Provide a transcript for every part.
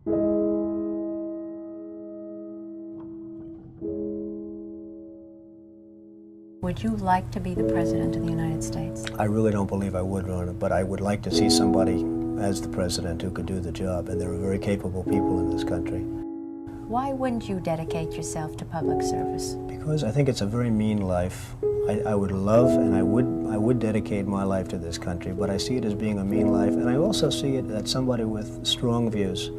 Would you like to be the President of the United States? I really don't believe I would run it, but I would like to see somebody as the President who could do the job, and there are very capable people in this country. Why wouldn't you dedicate yourself to public service? Because I think it's a very mean life. I would love and I would dedicate my life to this country, but I see it as being a mean life, and I also see it as somebody with strong views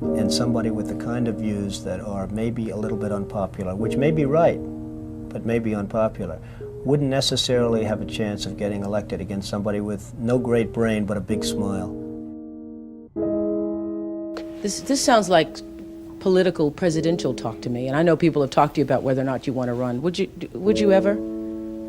and somebody with the kind of views that are maybe a little bit unpopular, which may be right, but may be unpopular, wouldn't necessarily have a chance of getting elected against somebody with no great brain but a big smile. This sounds like political presidential talk to me, and I know people have talked to you about whether or not you want to run. Would you ever?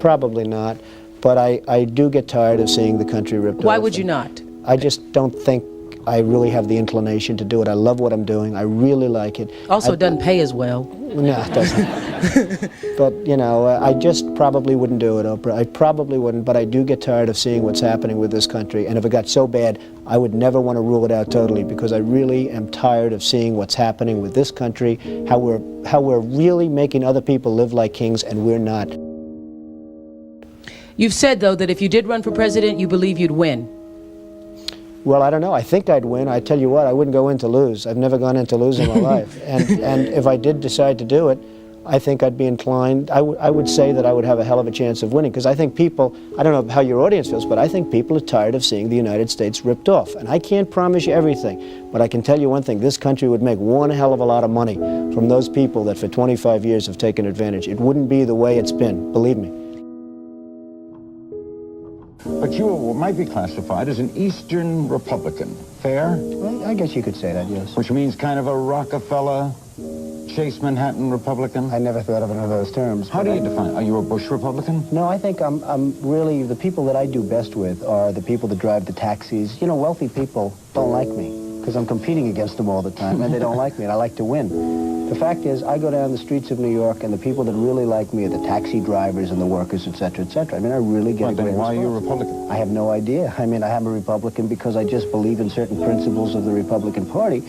Probably not, but I do get tired of seeing the country ripped off. Why would you not? I just don't think I really have the inclination to do it. I love what I'm doing. I really like it. Also, it doesn't pay as well. No, it doesn't. But, you know, I just probably wouldn't do it, Oprah. I probably wouldn't, but I do get tired of seeing what's happening with this country. And if it got so bad, I would never want to rule it out totally, because I really am tired of seeing what's happening with this country, how we're really making other people live like kings, and we're not. You've said, though, that if you did run for president, you believe you'd win. Well, I don't know. I think I'd win. I tell you what, I wouldn't go in to lose. I've never gone in to lose in my life. And if I did decide to do it, I think I'd be inclined, I would say that I would have a hell of a chance of winning, because I think people, I don't know how your audience feels, but I think people are tired of seeing the United States ripped off. And I can't promise you everything, but I can tell you one thing, this country would make one hell of a lot of money from those people that for 25 years have taken advantage. It wouldn't be the way it's been, believe me. But you might be classified as an Eastern Republican. Fair? Well, I guess you could say that, yes. Which means kind of a Rockefeller, Chase Manhattan Republican? I never thought of it in those terms. How do you define? Are you a Bush Republican? No, I think I'm really, the people that I do best with are the people that drive the taxis. You know, wealthy people don't like me because I'm competing against them all the time, and they don't like me, and I like to win. The fact is, I go down the streets of New York, and the people that really like me are the taxi drivers and the workers, et cetera, et cetera. I mean, I really get a great response. Why are you a Republican? I have no idea. I mean, I am a Republican because I just believe in certain principles of the Republican Party.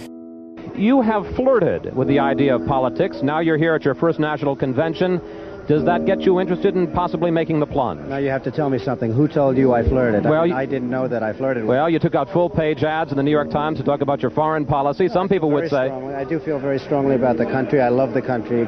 You have flirted with the idea of politics. Now you're here at your first national convention. Does that get you interested in possibly making the plunge? Now you have to tell me something. Who told you I flirted? Well, I didn't know that I flirted with. Well, you took out full-page ads in the New York Times to talk about your foreign policy. Some people would say... I do feel very strongly about the country. I love the country.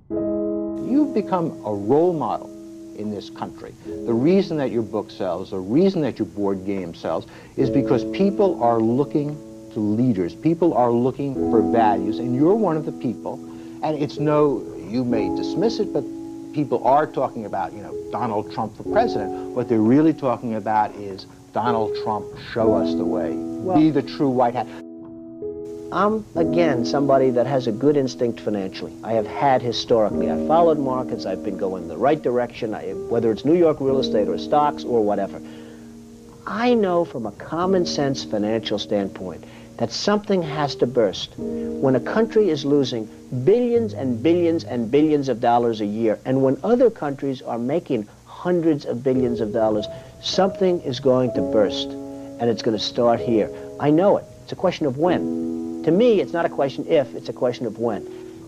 You've become a role model in this country. The reason that your book sells, the reason that your board game sells, is because people are looking to leaders. People are looking for values, and you're one of the people. And it's no, you may dismiss it, but people are talking about, you know, Donald Trump for president. What they're really talking about is Donald Trump, show us the way. Well, be the true white hat. I'm, again, somebody that has a good instinct financially. I have had historically. I followed markets. I've been going the right direction, whether it's New York real estate or stocks or whatever. I know from a common sense financial standpoint that something has to burst. When a country is losing billions and billions and billions of dollars a year, and when other countries are making hundreds of billions of dollars, something is going to burst, and it's going to start here. I know it. It's a question of when. To me, it's not a question if, it's a question of when.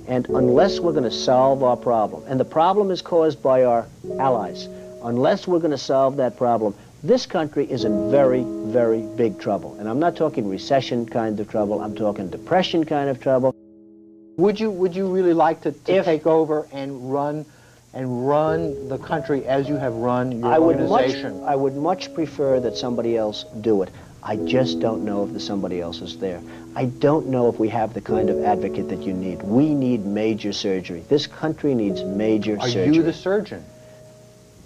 And unless we're going to solve our problem, and the problem is caused by our allies, unless we're going to solve that problem, this country is in very, very big trouble. And I'm not talking recession kind of trouble, I'm talking depression kind of trouble. Would you really like to take over and run the country as you have run your organization? I would much prefer that somebody else do it. I just don't know if the somebody else is there. I don't know if we have the kind of advocate that you need. We need major surgery. This country needs major surgery. Are you the surgeon?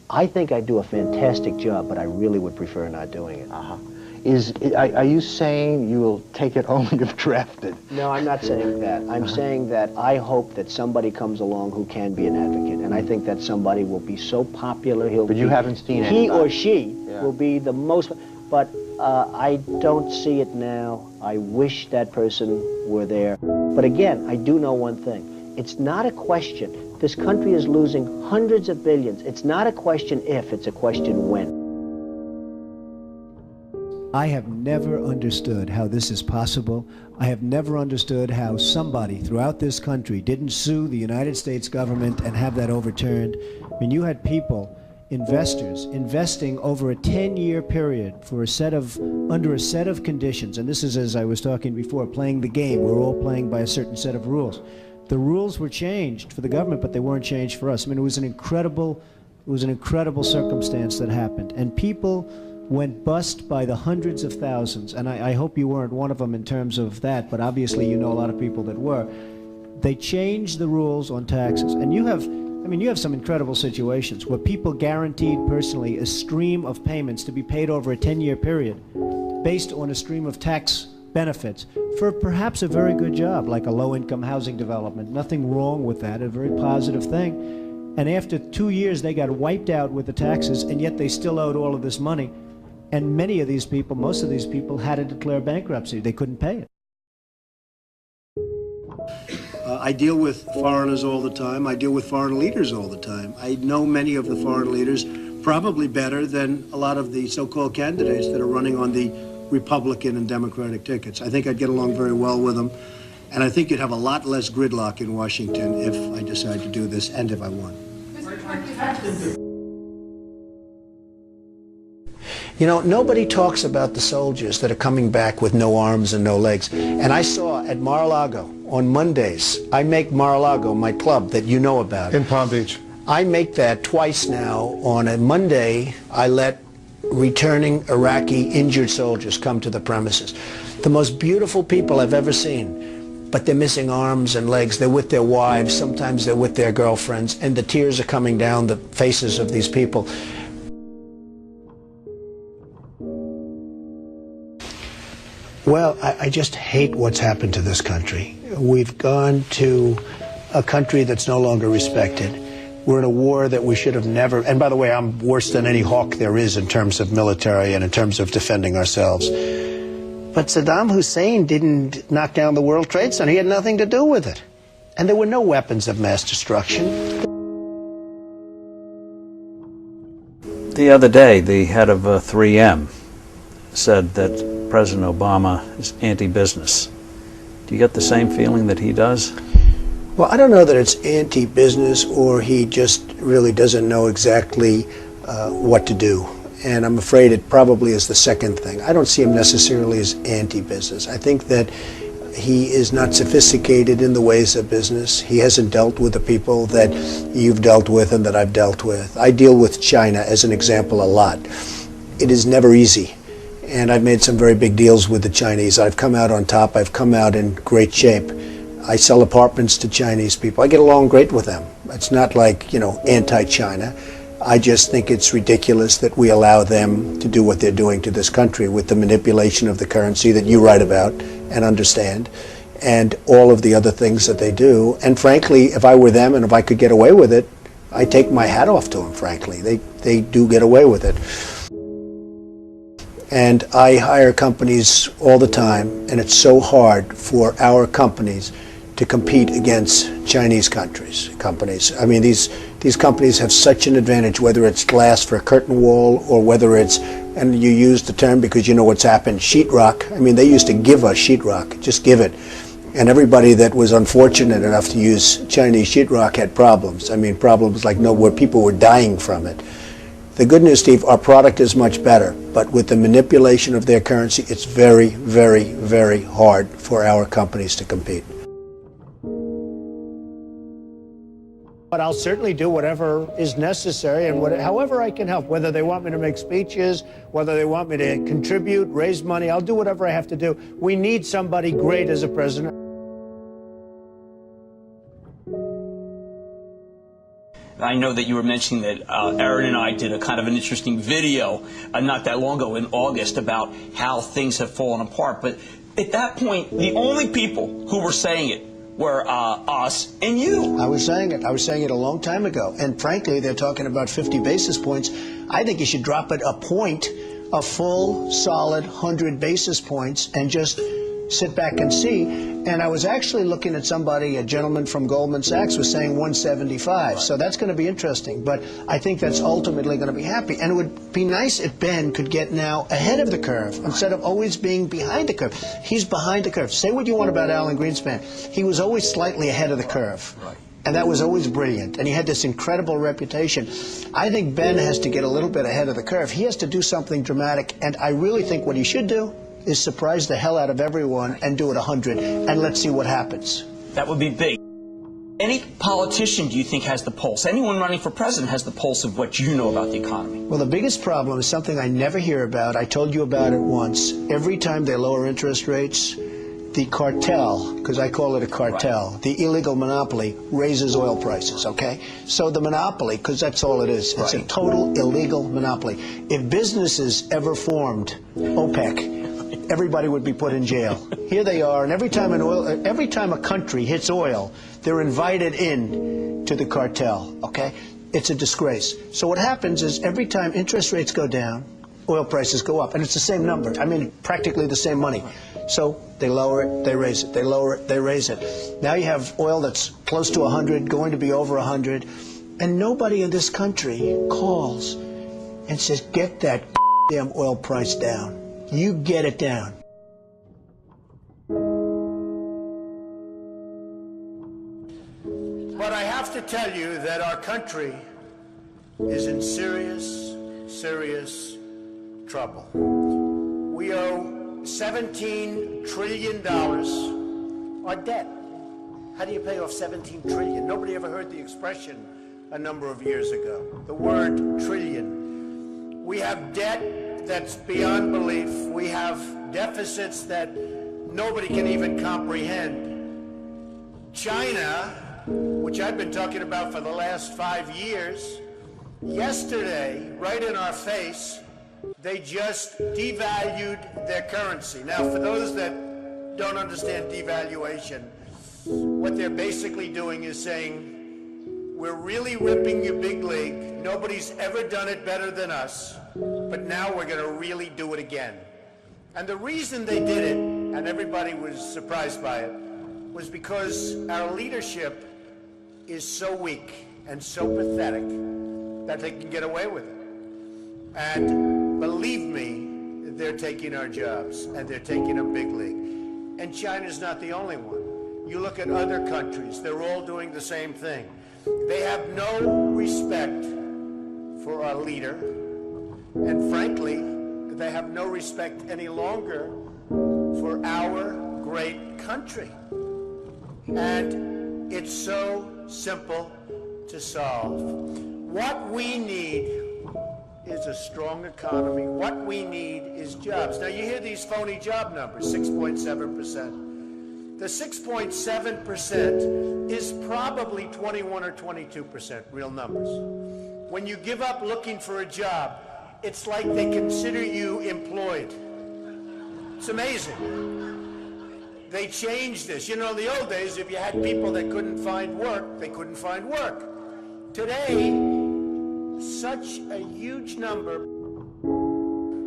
I think I do a fantastic job, but I really would prefer not doing it. Are you saying you will take it only if drafted? No, I'm not saying that. I'm saying that I hope that somebody comes along who can be an advocate, and I think that somebody will be so popular, But you haven't seen it. He or she will be the most, but I don't see it now. I wish that person were there. But again, I do know one thing. It's not a question. This country is losing hundreds of billions. It's not a question if, it's a question when. I have never understood how this is possible. I have never understood how somebody throughout this country didn't sue the United States government and have that overturned. I mean, you had people, investors, investing over a 10-year period for under a set of conditions. And this is, as I was talking before, playing the game. We're all playing by a certain set of rules. The rules were changed for the government, but they weren't changed for us. I mean, it was an incredible circumstance that happened. And people went bust by the hundreds of thousands, and I hope you weren't one of them in terms of that, but obviously you know a lot of people that were. They changed the rules on taxes, and you have some incredible situations where people guaranteed personally a stream of payments to be paid over a 10-year period based on a stream of tax benefits for perhaps a very good job, like a low-income housing development. Nothing wrong with that, a very positive thing. And after 2 years, they got wiped out with the taxes, and yet they still owed all of this money. And many of these people, most of these people, had to declare bankruptcy. They couldn't pay it. I deal with foreigners all the time. I deal with foreign leaders all the time. I know many of the foreign leaders probably better than a lot of the so-called candidates that are running on the Republican and Democratic tickets. I think I'd get along very well with them. And I think you'd have a lot less gridlock in Washington if I decide to do this and if I won. You know, nobody talks about the soldiers that are coming back with no arms and no legs. And I saw at Mar-a-Lago on Mondays, I make Mar-a-Lago my club that you know about. In Palm Beach. I make that twice now. On a Monday, I let returning Iraqi injured soldiers come to the premises. The most beautiful people I've ever seen, but they're missing arms and legs. They're with their wives, sometimes they're with their girlfriends, and the tears are coming down the faces of these people. Well, I just hate what's happened to this country. We've gone to a country that's no longer respected. We're in a war that we should have never, and by the way, I'm worse than any hawk there is in terms of military and in terms of defending ourselves. But Saddam Hussein didn't knock down the World Trade Center. He had nothing to do with it. And there were no weapons of mass destruction. The other day, the head of 3M said that President Obama is anti-business. Do you get the same feeling that he does? Well, I don't know that it's anti-business or he just really doesn't know exactly what to do. And I'm afraid it probably is the second thing. I don't see him necessarily as anti-business. I think that he is not sophisticated in the ways of business. He hasn't dealt with the people that you've dealt with and that I've dealt with. I deal with China as an example a lot. It is never easy. And I've made some very big deals with the Chinese. I've come out on top. I've come out in great shape. I sell apartments to Chinese people. I get along great with them. It's not like, you know, anti-China. I just think it's ridiculous that we allow them to do what they're doing to this country with the manipulation of the currency that you write about and understand, and all of the other things that they do. And frankly, if I were them and if I could get away with it, I'd take my hat off to them, frankly. They do get away with it. And I hire companies all the time, and it's so hard for our companies to compete against Chinese companies. I mean, these companies have such an advantage, whether it's glass for a curtain wall or whether it's, and you use the term because you know what's happened, sheetrock. I mean, they used to give us sheetrock, just give it. And everybody that was unfortunate enough to use Chinese sheetrock had problems. I mean, problems like where people were dying from it. The good news, Steve, our product is much better, but with the manipulation of their currency, it's very, very, very hard for our companies to compete. But I'll certainly do whatever is necessary and however I can help, whether they want me to make speeches, whether they want me to contribute, raise money, I'll do whatever I have to do. We need somebody great as a president. I know that you were mentioning that Aaron and I did a kind of an interesting video not that long ago in August about how things have fallen apart. But at that point, the only people who were saying it were us and you. I was saying it a long time ago. And frankly, they're talking about 50 basis points. I think you should drop it a point, a full, solid 100 basis points, and just sit back and see. And I was actually looking at somebody, a gentleman from Goldman Sachs was saying 175. So that's going to be interesting. But I think that's ultimately going to be happy. And it would be nice if Ben could get now ahead of the curve instead of always being behind the curve. He's behind the curve. Say what you want about Alan Greenspan. He was always slightly ahead of the curve. And that was always brilliant. And he had this incredible reputation. I think Ben has to get a little bit ahead of the curve. He has to do something dramatic. And I really think what he should do is surprise the hell out of everyone and do it 100. And let's see what happens. That would be big. Any politician, do you think, has the pulse? Anyone running for president has the pulse of what you know about the economy? Well, the biggest problem is something I never hear about. I told you about it once. Every time they lower interest rates, the cartel, because I call it a cartel, the illegal monopoly raises oil prices, okay? So the monopoly, because that's all it is, it's a total illegal monopoly. If businesses ever formed OPEC, everybody would be put in jail. Here they are, and every time a country hits oil, they're invited in to the cartel, okay? It's a disgrace. So what happens is every time interest rates go down, oil prices go up, and it's the same number. I mean, practically the same money. So they lower it, they raise it, they lower it, they raise it. Now you have oil that's close to 100, going to be over 100, and nobody in this country calls and says, get that damn oil price down. You get it down. But I have to tell you that our country is in serious, serious trouble. We owe $17 trillion on debt. How do you pay off $17 trillion? Nobody ever heard the expression a number of years ago. The word trillion. We have debt that's beyond belief. We have deficits that nobody can even comprehend. China, which I've been talking about for the last 5 years, yesterday, right in our face, they just devalued their currency. Now, for those that don't understand devaluation, what they're basically doing is saying, we're really ripping you big league. Nobody's ever done it better than us, but now we're going to really do it again. And the reason they did it, and everybody was surprised by it, was because our leadership is so weak and so pathetic that they can get away with it. And believe me, they're taking our jobs, and they're taking a big league. And China's not the only one. You look at other countries, they're all doing the same thing. They have no respect for our leader, and frankly, they have no respect any longer for our great country. And it's so simple to solve. What we need is a strong economy. What we need is jobs. Now, you hear these phony job numbers, 6.7%. The 6.7% is probably 21 or 22% real numbers. When you give up looking for a job, it's like they consider you employed. It's amazing. They changed this. You know, in the old days, if you had people that couldn't find work, they couldn't find work. Today, such a huge number.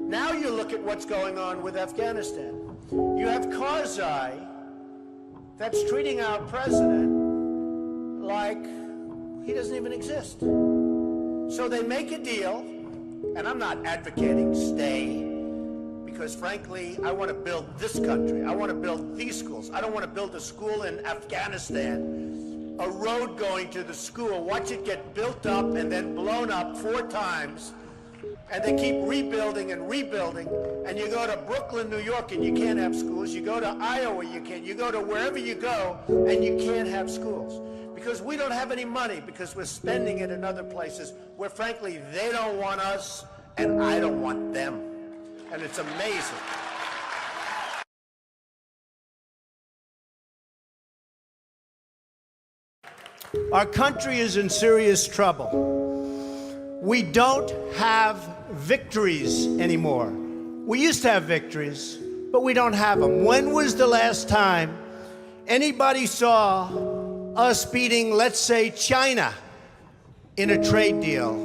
Now you look at what's going on with Afghanistan. You have Karzai that's treating our president like he doesn't even exist. So they make a deal, and I'm not advocating stay, because frankly, I want to build this country. I want to build these schools. I don't want to build a school in Afghanistan, a road going to the school, watch it get built up and then blown up 4 times, and they keep rebuilding and rebuilding, and you go to Brooklyn, New York, and you can't have schools. You go to Iowa, you can't. You go to wherever you go, and you can't have schools. Because we don't have any money, because we're spending it in other places where, frankly, they don't want us, and I don't want them. And it's amazing. Our country is in serious trouble. We don't have victories anymore. We used to have victories, but we don't have them. When was the last time anybody saw us beating, let's say, China in a trade deal?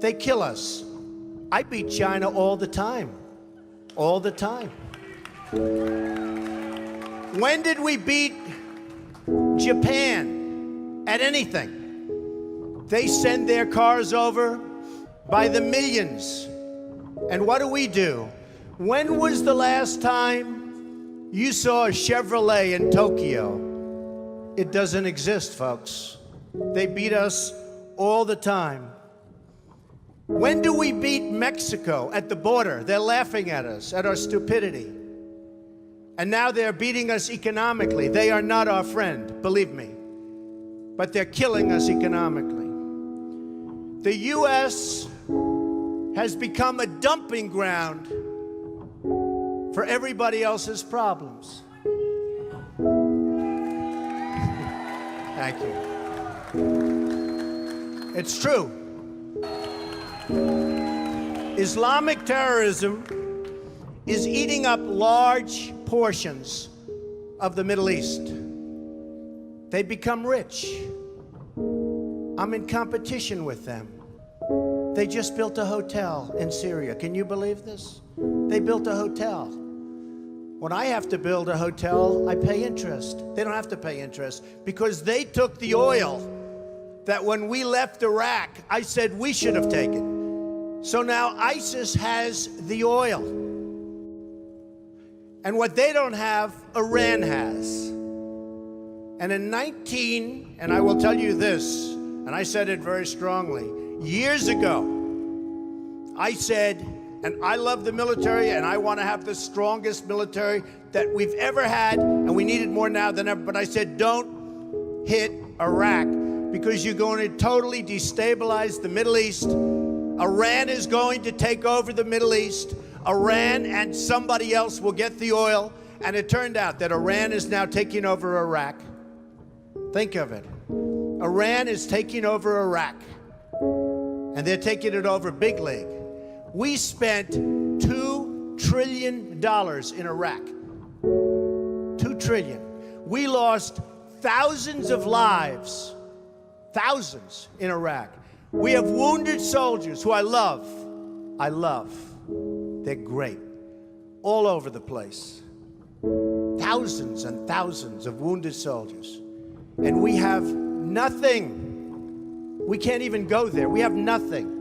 They kill us. I beat China all the time. All the time. When did we beat Japan at anything? They send their cars over by the millions. And what do? When was the last time you saw a Chevrolet in Tokyo? It doesn't exist, folks. They beat us all the time. When do we beat Mexico at the border? They're laughing at us, at our stupidity. And now they're beating us economically. They are not our friend, believe me. But they're killing us economically. The U.S. has become a dumping ground for everybody else's problems. Thank you. It's true. Islamic terrorism is eating up large portions of the Middle East. They become rich. I'm in competition with them. They just built a hotel in Syria. Can you believe this? They built a hotel. When I have to build a hotel, I pay interest. They don't have to pay interest because they took the oil that when we left Iraq, I said we should have taken. So now ISIS has the oil. And what they don't have, Iran has. And in and I will tell you this, and I said it very strongly, years ago, I said, and I love the military, and I want to have the strongest military that we've ever had, and we need it more now than ever, but I said, don't hit Iraq, because you're going to totally destabilize the Middle East. Iran is going to take over the Middle East. Iran and somebody else will get the oil, and it turned out that Iran is now taking over Iraq. Think of it. Iran is taking over Iraq, and they're taking it over big league. We spent $2 trillion in Iraq. $2 trillion. We lost thousands of lives, thousands in Iraq. We have wounded soldiers who I love. They're great. All over the place. Thousands and thousands of wounded soldiers. And we have nothing. We can't even go there. We have nothing.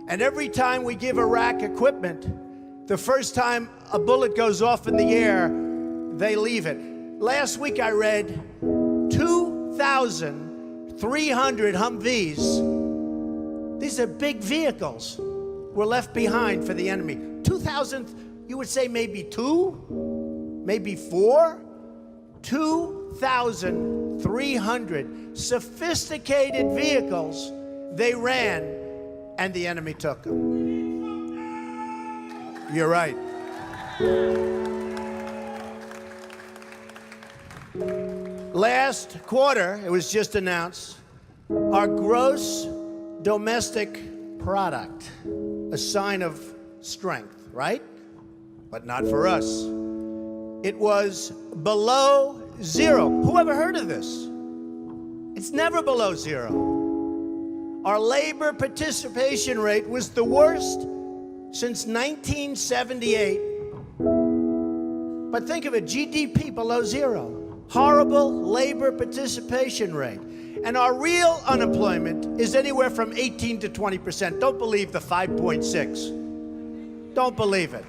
And every time we give Iraq equipment, the first time a bullet goes off in the air, they leave it. Last week I read 2,300 Humvees. These are big vehicles. Were left behind for the enemy. 2,000, you would say maybe 2, maybe 4. 2,300 sophisticated vehicles they ran, and the enemy took them. You're right. Last quarter, it was just announced, our gross domestic product, a sign of strength, right? But not for us. It was below zero. Who ever heard of this? It's never below zero. Our labor participation rate was the worst since 1978. But think of it, GDP below zero. Horrible labor participation rate. And our real unemployment is anywhere from 18 to 20%. Don't believe the 5.6. Don't believe it.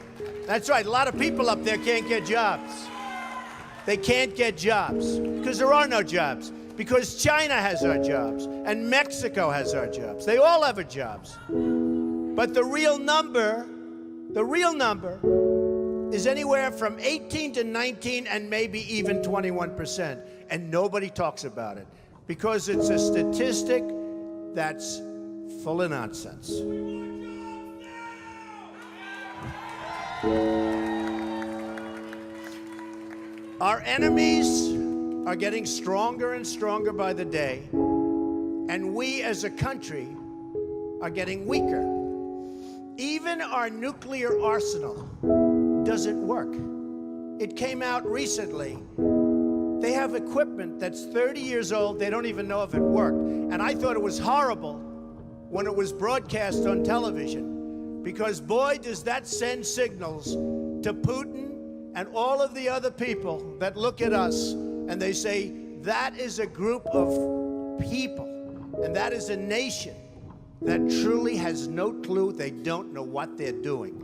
That's right, a lot of people up there can't get jobs. They can't get jobs because there are no jobs. Because China has our jobs and Mexico has our jobs. They all have our jobs. But the real number is anywhere from 18 to 19 and maybe even 21%. And nobody talks about it because it's a statistic that's full of nonsense. Our enemies are getting stronger and stronger by the day, and we as a country are getting weaker. Even our nuclear arsenal doesn't work. It came out recently. They have equipment that's 30 years old. They don't even know if it worked. And I thought it was horrible when it was broadcast on television, because boy, does that send signals to Putin and all of the other people that look at us and they say, that is a group of people, and that is a nation that truly has no clue. They don't know what they're doing.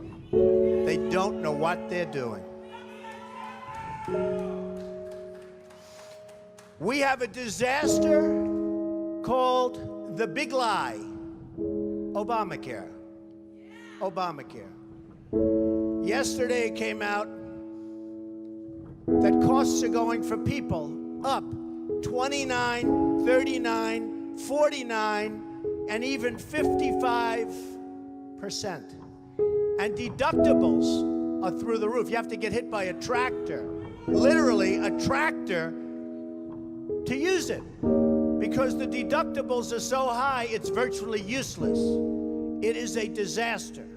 They don't know what they're doing. We have a disaster called the big lie, Obamacare. Obamacare. Yesterday it came out that costs are going for people up 29, 39, 49, and even 55%. And deductibles are through the roof. You have to get hit by a tractor, literally a tractor, to use it, because the deductibles are so high, it's virtually useless. It is a disaster.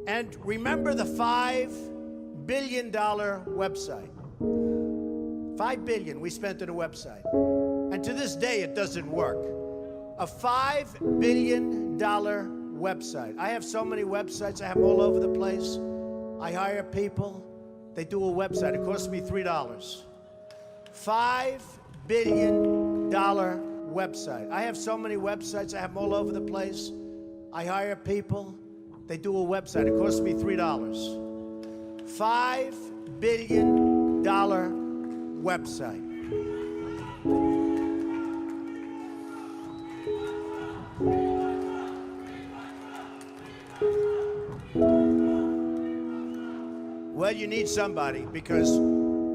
And remember the $5 billion website. $5 billion we spent on a website. And to this day, it doesn't work. A $5 billion website. I have so many websites. I have them all over the place. I hire people. They do a website. It costs me $3. $5 billion website. I have so many websites. I have them all over the place. I hire people. They do a website. It costs me $3. $5 billion website. Well, you need somebody, because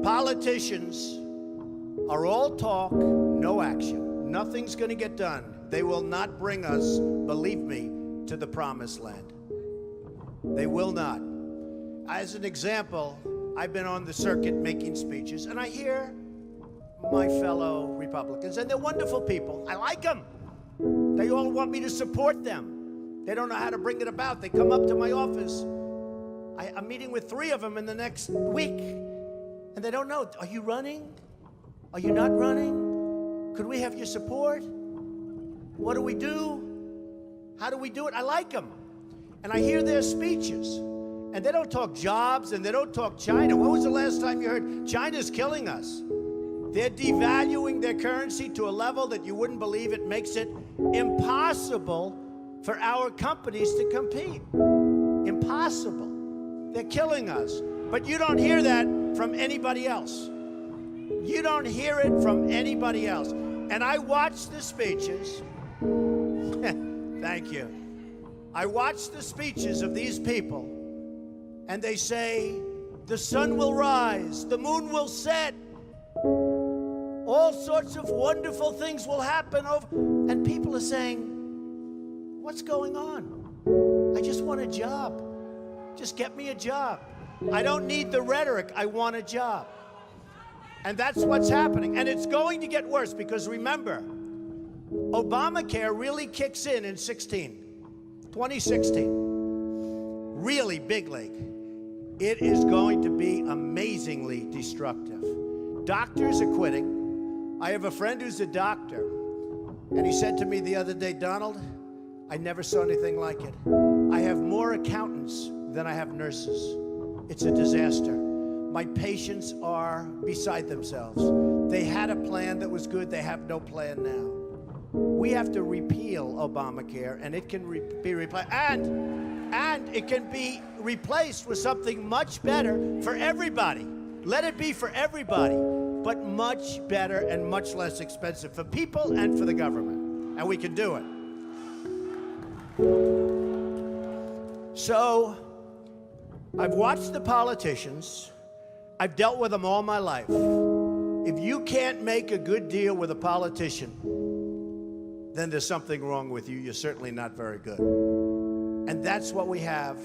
politicians are all talk, no action. Nothing's going to get done. They will not bring us, believe me, to the promised land. They will not. As an example, I've been on the circuit making speeches, and I hear my fellow Republicans, and they're wonderful people. I like them. They all want me to support them. They don't know how to bring it about. They come up to my office. I'm meeting with 3 of them in the next week, and they don't know. Are you running? Are you not running? Could we have your support? What do we do? How do we do it? I like them. And I hear their speeches, and they don't talk jobs, and they don't talk China. When was the last time you heard China's killing us? They're devaluing their currency to a level that you wouldn't believe. It makes it impossible for our companies to compete. Impossible. They're killing us. But you don't hear that from anybody else. You don't hear it from anybody else. And I watch the speeches. Thank you. I watch the speeches of these people, and they say, the sun will rise, the moon will set, all sorts of wonderful things will happen. And people are saying, what's going on? I just want a job. Just get me a job. I don't need the rhetoric. I want a job. And that's what's happening. And it's going to get worse, because remember, Obamacare really kicks in 2016. Really big league. It is going to be amazingly destructive. Doctors are quitting. I have a friend who's a doctor, and he said to me the other day, Donald, I never saw anything like it. I have more accountants than I have nurses. It's a disaster. My patients are beside themselves. They had a plan that was good. They have no plan now. We have to repeal Obamacare, and it can be replaced. And it can be replaced with something much better for everybody. Let it be for everybody, but much better and much less expensive for people and for the government. And we can do it. So, I've watched the politicians. I've dealt with them all my life. If you can't make a good deal with a politician, then there's something wrong with you. You're certainly not very good. And that's what we have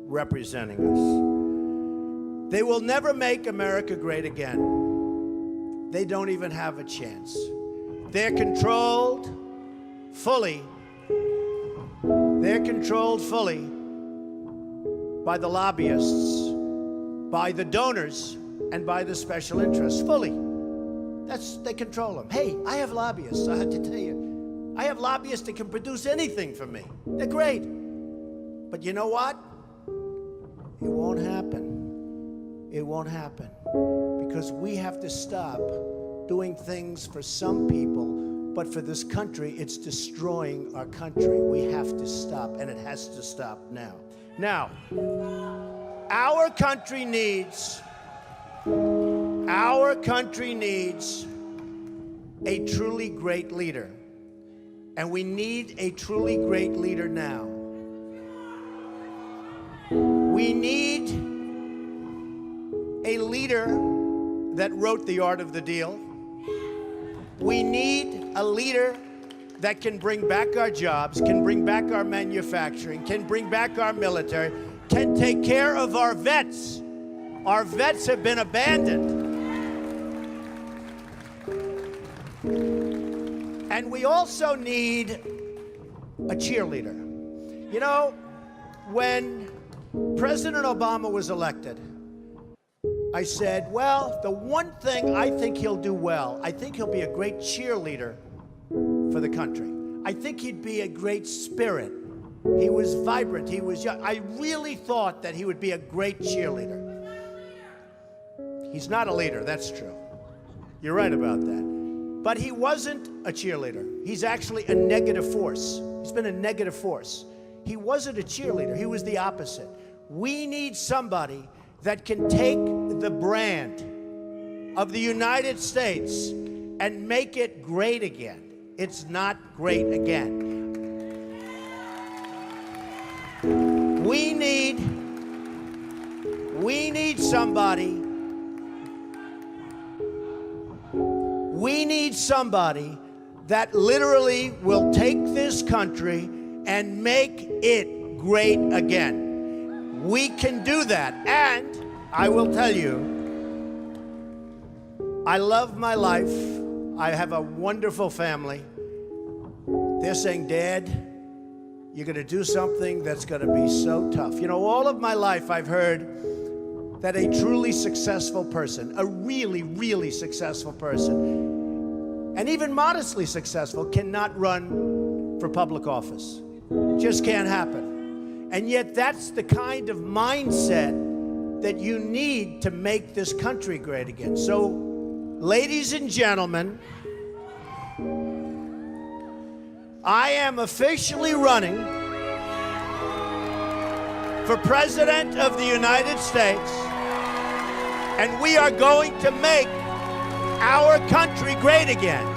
representing us. They will never make America great again. They don't even have a chance. They're controlled fully. They're controlled fully by the lobbyists, by the donors, and by the special interests, fully. They control them. Hey, I have lobbyists, I have to tell you. I have lobbyists that can produce anything for me. They're great. But you know what? It won't happen. It won't happen because we have to stop doing things for some people, but for this country, it's destroying our country. We have to stop, and it has to stop now. Now, our country needs a truly great leader, and we need a truly great leader now. We need a leader that wrote The Art of the Deal. We need a leader that can bring back our jobs, can bring back our manufacturing, can bring back our military, can take care of our vets. Our vets have been abandoned. And we also need a cheerleader. You know, when President Obama was elected, I said, well, the one thing I think he'll do well, I think he'll be a great cheerleader for the country. I think he'd be a great spirit. He was vibrant, he was young. I really thought that he would be a great cheerleader. He's not a leader, that's true. You're right about that. But he wasn't a cheerleader. He's actually a negative force. He's been a negative force. He wasn't a cheerleader, he was the opposite. We need somebody that can take the brand of the United States and make it great again. It's not great again. We need somebody that literally will take this country and make it great again. We can do that. And I will tell you, I love my life. I have a wonderful family. They're saying, Dad, you're going to do something that's going to be so tough. You know, all of my life I've heard that a truly successful person, a really, really successful person, and even modestly successful, cannot run for public office. Just can't happen. And yet that's the kind of mindset that you need to make this country great again. So, ladies and gentlemen, I am officially running for President of the United States, and we are going to make our country great again.